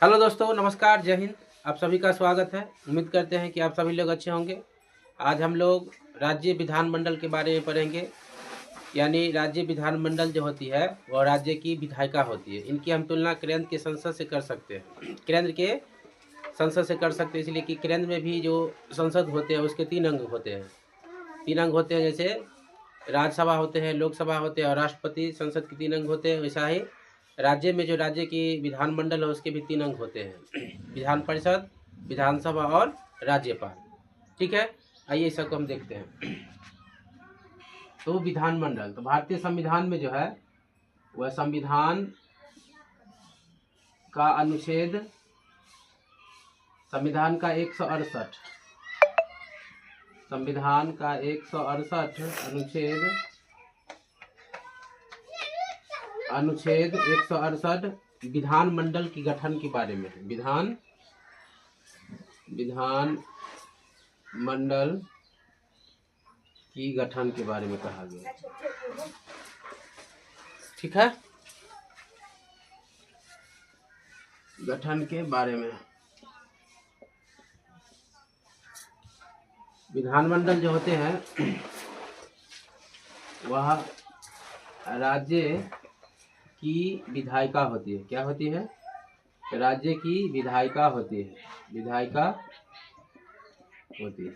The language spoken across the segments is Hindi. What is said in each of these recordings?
हेलो दोस्तों, नमस्कार, जय हिंद। आप सभी का स्वागत है। उम्मीद करते हैं कि आप सभी लोग अच्छे होंगे। आज हम लोग राज्य विधानमंडल के बारे में पढ़ेंगे। यानी राज्य विधानमंडल जो होती है वह राज्य की विधायिका होती है। इनकी हम तुलना केंद्र के संसद से कर सकते हैं। केंद्र के संसद से कर सकते हैं इसलिए कि केंद्र में भी जो संसद होते हैं उसके 3 अंग होते हैं। 3 अंग होते हैं, जैसे राज्यसभा होते हैं, लोकसभा होते हैं और राष्ट्रपति संसद के 3 अंग होते हैं। वैसा ही राज्य में जो राज्य की विधानमंडल है उसके भी 3 अंग होते हैं। विधान परिषद, विधानसभा और राज्यपाल। ठीक है, आइए सबको हम देखते हैं। तो विधानमंडल, तो भारतीय संविधान में जो है वह संविधान का अनुच्छेद, संविधान का 168, संविधान का 168 अनुच्छेद 168 विधानमंडल की गठन के बारे में है। विधानमंडल की गठन के बारे में कहा गया। ठीक है, गठन के बारे में। विधानमंडल जो होते हैं वह राज्य की विधायिका होती है। क्या होती है? राज्य की विधायिका होती है। विधायिका होती है।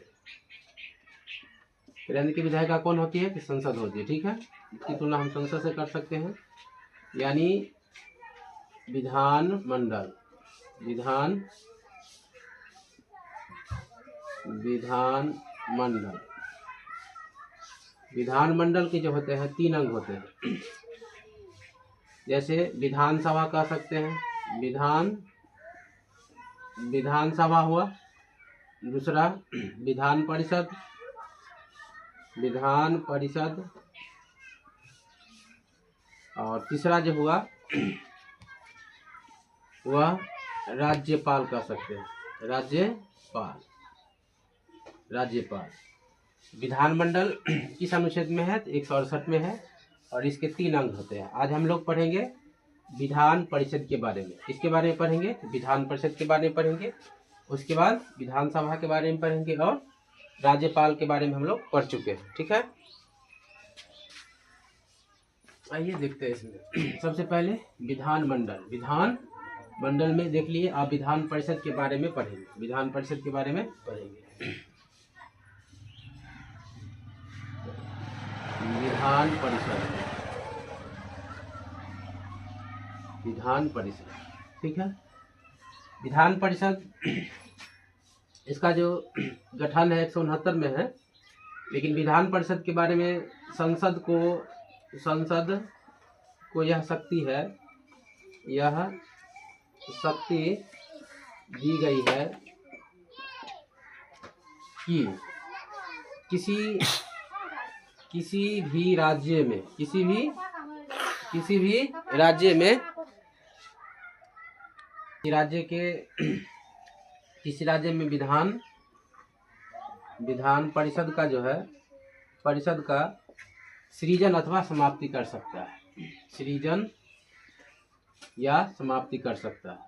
केंद्र की विधायिका कौन होती है? कि संसद होती है। ठीक है, इसकी तुलना हम संसद से कर सकते हैं। यानी विधानमंडल, विधानमंडल के जो होते हैं 3 अंग होते हैं। जैसे विधानसभा कह सकते हैं, विधानसभा हुआ। दूसरा विधान परिषद, और तीसरा जो हुआ वह राज्यपाल कह सकते हैं। राज्यपाल। विधानमंडल किस अनुच्छेद में है? 168 में है और इसके 3 अंग होते हैं। आज हम लोग पढ़ेंगे विधान परिषद के बारे में। इसके बारे में पढ़ेंगे, विधान परिषद के बारे में पढ़ेंगे, उसके बाद विधानसभा के बारे में पढ़ेंगे और राज्यपाल के बारे में हम लोग पढ़ चुके हैं। ठीक है, आइए देखते हैं इसमें। सबसे पहले विधानमंडल में देख लिए आप, विधान परिषद के बारे में पढ़ेंगे। विधान परिषद के बारे में पढ़ेंगे। विधान परिषद, ठीक है। विधान परिषद, इसका जो गठन है 169 में है। लेकिन विधान परिषद के बारे में संसद को यह शक्ति दी गई है कि किसी भी राज्य में किसी राज्य में विधान परिषद का जो है, परिषद का सृजन अथवा समाप्ति कर सकता है। सृजन या समाप्ति कर सकता है।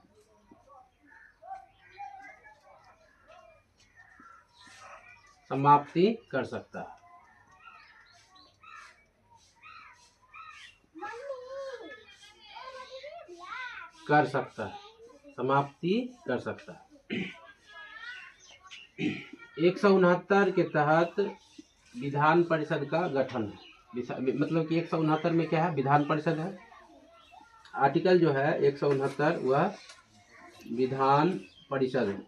समाप्ति कर सकता है। समाप्ति कर सकता है। 169 के तहत विधान परिषद का गठन है। मतलब कि 169 में क्या है? विधान परिषद है। आर्टिकल जो है 169 वह विधान परिषद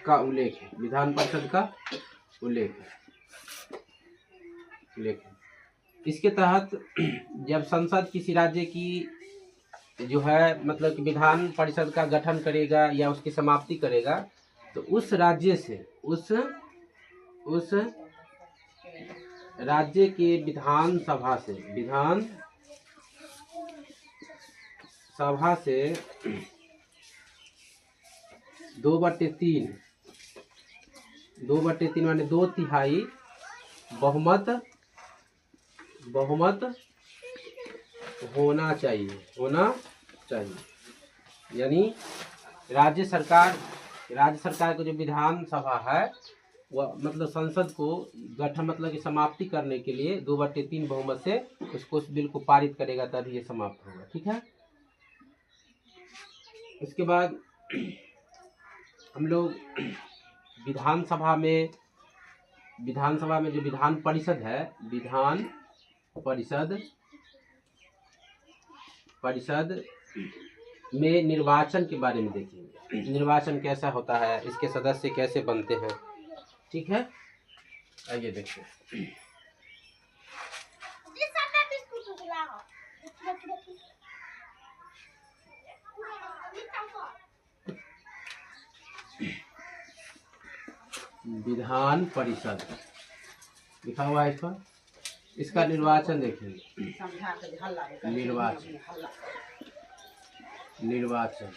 का उल्लेख है। विधान परिषद का उल्लेख है। इसके तहत जब संसद किसी राज्य की जो है, मतलब कि विधान परिषद का गठन करेगा या उसकी समाप्ति करेगा, तो उस राज्य से राज्य के विधानसभा से 2/3 माने 2/3 बहुमत होना चाहिए, होना चाहिए। यानी राज्य सरकार की जो विधानसभा है वह मतलब संसद को गठन मतलब कि समाप्ति करने के लिए 2/3 बहुमत से उसको उस बिल को पारित करेगा, तभी ये समाप्त होगा। ठीक है। इसके बाद हम लोग विधानसभा में जो विधान परिषद है, विधान परिषद में निर्वाचन के बारे में देखेंगे। निर्वाचन कैसा होता है, इसके सदस्य कैसे बनते हैं। ठीक है, आइए देखते हैं। विधान परिषद लिखा हुआ है इस पर, इसका निर्वाचन देखेंगे। निर्वाचन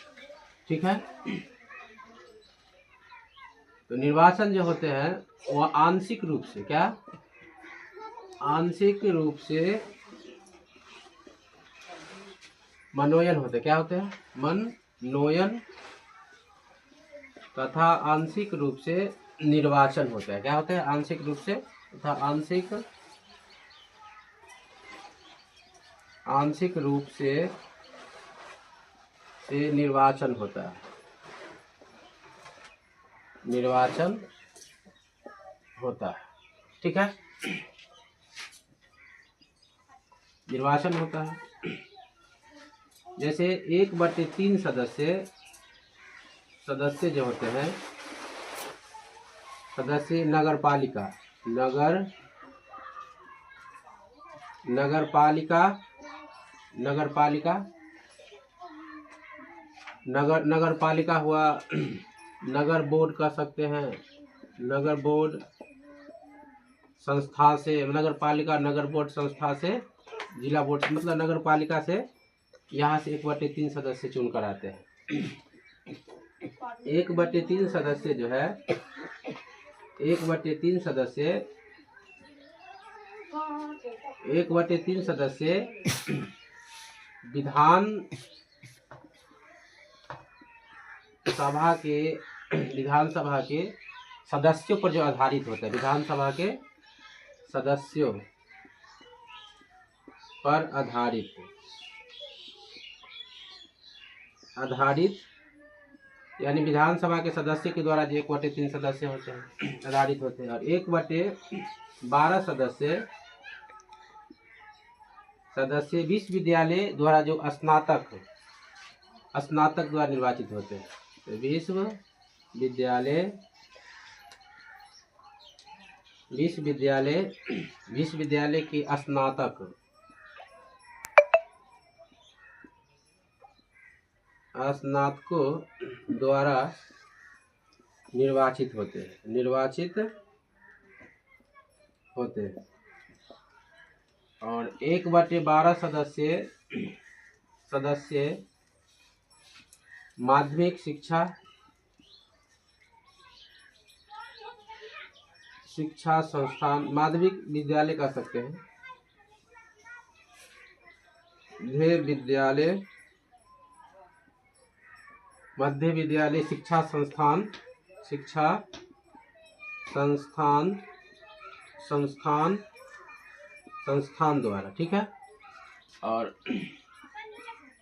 ठीक है। तो निर्वाचन जो होते हैं वह आंशिक रूप से मनोयन होते क्या होते हैं, मनोयन तथा आंशिक रूप से निर्वाचन होता है। क्या होता है, आंशिक रूप से तथा आंशिक रूप से निर्वाचन होता है। निर्वाचन होता है। ठीक है, निर्वाचन होता है। जैसे 1/3 सदस्य जो होते हैं, सदस्य नगर पालिका हुआ, नगर बोर्ड कह सकते हैं, नगर बोर्ड संस्था से, नगर पालिका नगर बोर्ड संस्था से, जिला बोर्ड से, मतलब नगर पालिका से यहाँ से 1/3 सदस्य चुनकर आते हैं। 1/3 सदस्य जो है, 1/3 सदस्य विधान सभा के सदस्यों पर जो आधारित होता है, विधानसभा के सदस्यों पर आधारित यानी विधानसभा के सदस्य के द्वारा जो 1/3 सदस्य होते हैं आधारित होते हैं। और 1/12 सदस्य विश्वविद्यालय द्वारा जो स्नातक द्वारा निर्वाचित होते हैं। तो विश्वविद्यालय के स्नातकों द्वारा निर्वाचित होते हैं। और 1/12 सदस्य माध्यमिक शिक्षा संस्थान, माध्यमिक विद्यालय कह सकते हैं, मध्य विद्यालय शिक्षा संस्थान द्वारा। ठीक है। और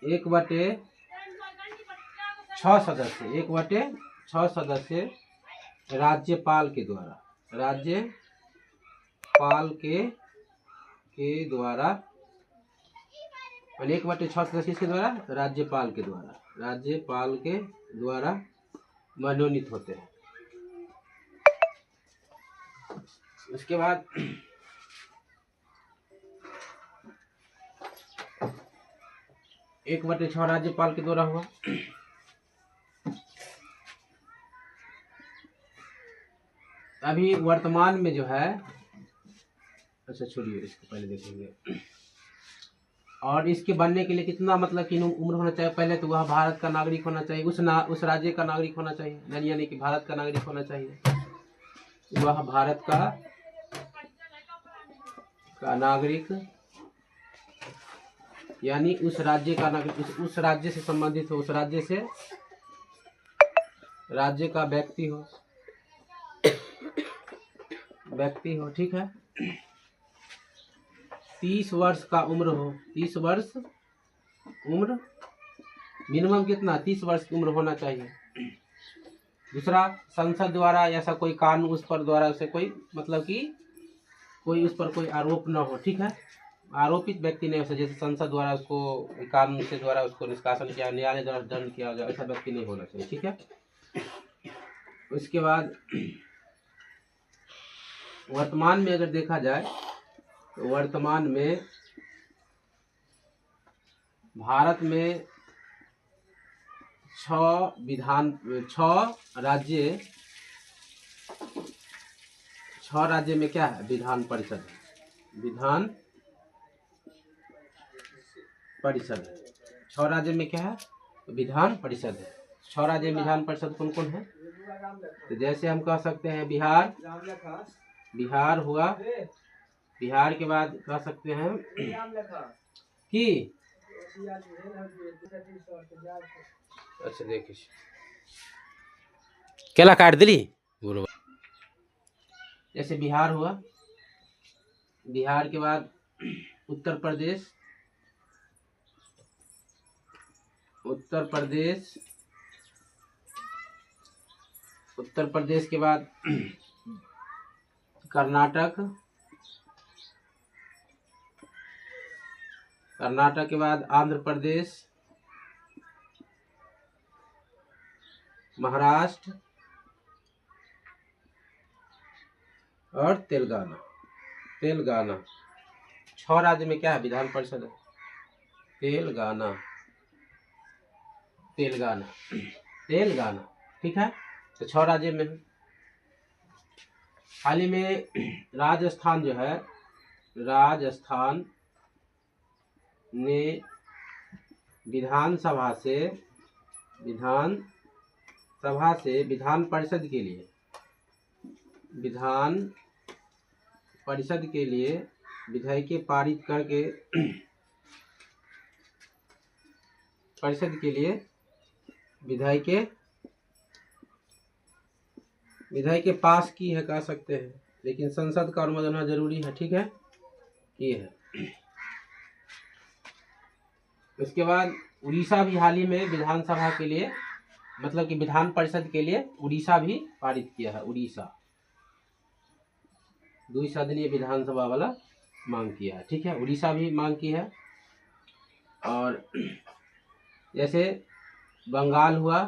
1/6 सदस्य राज्यपाल के द्वारा, और 1/6 सदस्य के द्वारा राज्यपाल के द्वारा मनोनीत होते हैं। उसके बाद 1/6 राज्यपाल के द्वारा हुआ। अभी वर्तमान में जो है, अच्छा छोड़िए, इसको पहले देखेंगे। और इसके बनने के लिए कितना मतलब कि उम्र होना चाहिए, पहले तो वह भारत का नागरिक होना चाहिए, उस राज्य का नागरिक होना चाहिए, यानी कि भारत का नागरिक होना चाहिए। वह भारत का नागरिक यानी उस राज्य का नागरिक, उस राज्य से संबंधित हो, उस राज्य का व्यक्ति हो, ठीक है। 30 वर्ष का उम्र हो, 30 वर्ष उम्र, मिनिमम कितना, 30 वर्ष की उम्र होना चाहिए। दूसरा, संसद द्वारा ऐसा कोई कानून उस पर द्वारा उसे कोई मतलब कि कोई उस पर कोई आरोप न हो, ठीक है। आरोपित व्यक्ति नहीं हो सकता, जैसे संसद द्वारा उसको कानून से द्वारा उसको निष्कासन किया, न्यायालय द्वारा दंड किया गया, ऐसा व्यक्ति नहीं होना चाहिए, ठीक है। उसके बाद वर्तमान में अगर देखा जाए तो वर्तमान में भारत में 6 राज्य में क्या है, विधान परिषद है। विधान परिषद है 6 राज्य में, क्या है, विधान परिषद है। 6 राज्य में विधान परिषद कौन कौन है? तो जैसे हम कह सकते हैं बिहार हुआ, बिहार के बाद कह सकते हैं कि अच्छा देखिए केला काट दिली, जैसे बिहार हुआ, बिहार के बाद उत्तर प्रदेश, उत्तर प्रदेश के बाद कर्नाटक के बाद आंध्र प्रदेश, महाराष्ट्र और तेलंगाना। 6 राज्य में क्या है, विधान परिषद है। तेलंगाना, ठीक है। तो 6 राज्य में। हाल ही में राजस्थान जो है, राजस्थान ने विधानसभा से विधान परिषद के लिए विधेयक पारित करके परिषद के लिए विधेयक पास की है, कह सकते हैं, लेकिन संसद का अनुमोदन होना जरूरी है, ठीक है, ये है। उसके बाद उड़ीसा भी हाल ही में विधानसभा के लिए, मतलब कि विधान परिषद के लिए उड़ीसा भी पारित किया है। उड़ीसा 2 सदनीय विधानसभा वाला मांग किया है, ठीक है, उड़ीसा भी मांग की है। और जैसे बंगाल हुआ,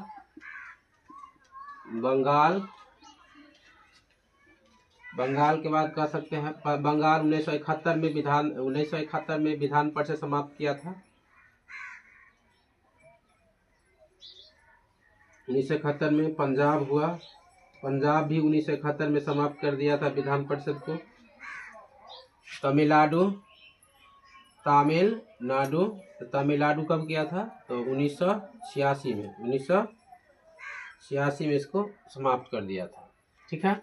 बंगाल के बाद कह सकते हैं बंगाल 1971 में विधान परिषद समाप्त किया था। 1971 में पंजाब हुआ, पंजाब भी 1971 में समाप्त कर दिया था विधान परिषद को। तमिलनाडु कब किया था, तो 1986 में 1986 में इसको समाप्त कर दिया था, ठीक है।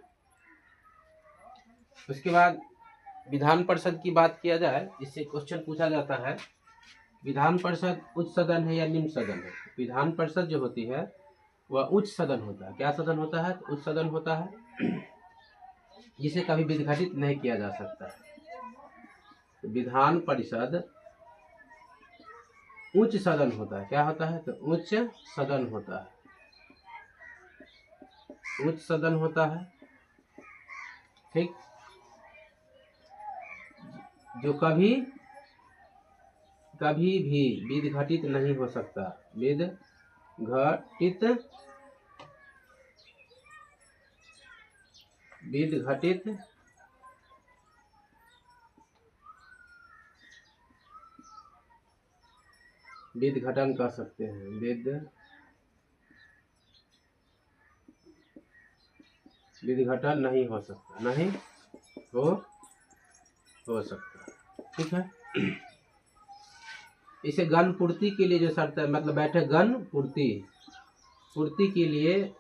उसके बाद विधान परिषद की बात किया जाए, इससे क्वेश्चन पूछा जाता है, विधान परिषद उच्च सदन है या निम्न सदन है। विधान परिषद जो होती है वह उच्च सदन होता है। क्या सदन होता है? उच्च सदन होता है, जिसे कभी विघटित नहीं किया जा सकता है। विधान परिषद उच्च सदन होता है। क्या होता है? तो उच्च सदन होता है, उच्च सदन होता है, ठीक, जो कभी भी विघटित नहीं हो सकता। विघटित विघटन कर सकते हैं, विघटन नहीं हो सकता, नहीं हो सकता, ठीक है। इसे गण पूर्ति के लिए जो शर्त है, मतलब बैठक गण पूर्ति के लिए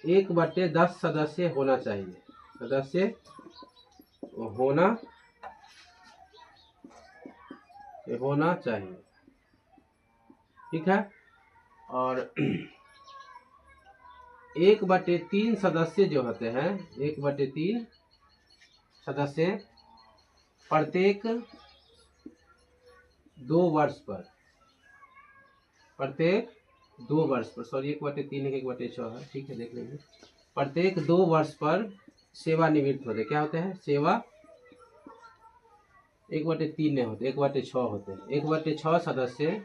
1/10 सदस्य होना चाहिए, सदस्य होना ये होना चाहिए। ठीक है। और 1/3 सदस्य जो होते हैं, 1/3 सदस्य प्रत्येक 2 वर्ष पर, प्रत्येक 2 वर्ष पर, सॉरी 1/3 है, 1/6 है, ठीक है, देख लेंगे। प्रत्येक 2 वर्ष पर सेवानिवृत्त होते, क्या होते हैं, सेवा 1/3 नहीं होते, 1/6 होते हैं। 1/6 सदस्य,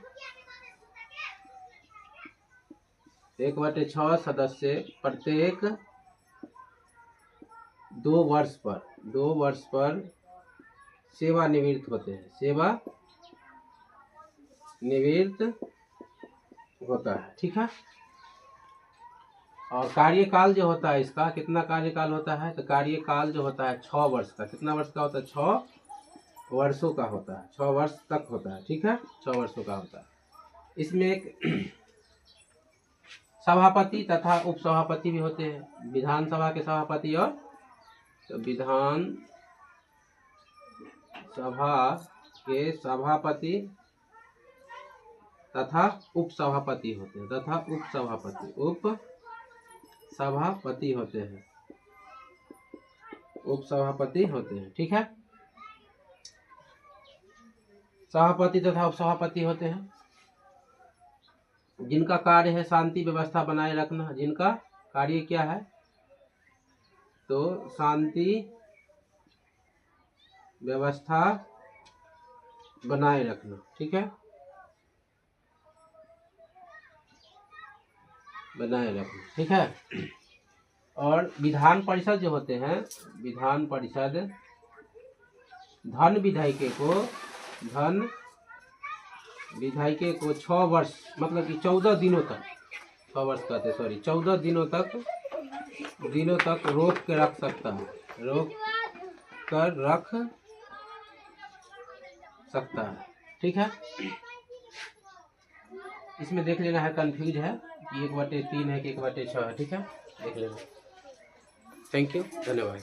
1/6 सदस्य प्रत्येक 2 वर्ष पर, 2 वर्ष पर सेवानिवृत्त होते हैं, सेवा निवृत्त होता है। ठीक है। और कार्यकाल जो होता है इसका, कितना कार्यकाल होता है, तो कार्यकाल जो होता है 6 वर्ष का, कितना वर्ष का होता है, 6 वर्षों का होता है, 6 वर्ष तक होता है। ठीक है, 6 वर्षों का होता है। इसमें एक सभापति तथा उपसभापति भी होते हैं, विधानसभा के सभापति और तो विधान सभा के सभापति तथा उपसभापति होते हैं, तथा उपसभापति होते हैं, उपसभापति होते हैं। ठीक है। सभापति तथा उपसभापति होते हैं जिनका कार्य है शांति व्यवस्था बनाए रखना। जिनका कार्य क्या है, तो शांति व्यवस्था बनाए रखना। ठीक है, बनाए रखना। ठीक है। और विधान परिषद जो होते हैं, विधान परिषद धन विधायिके को 6 वर्ष, मतलब कि 14 दिनों तक, 6 वर्ष कहते, सॉरी 14 दिनों तक रोक के रख सकता है, रोक कर रख सकता है। ठीक है। इसमें देख लेना है, कंफ्यूज है कि 1/3 है कि 1/6 है। ठीक है, देख लेना। थैंक यू, धन्यवाद।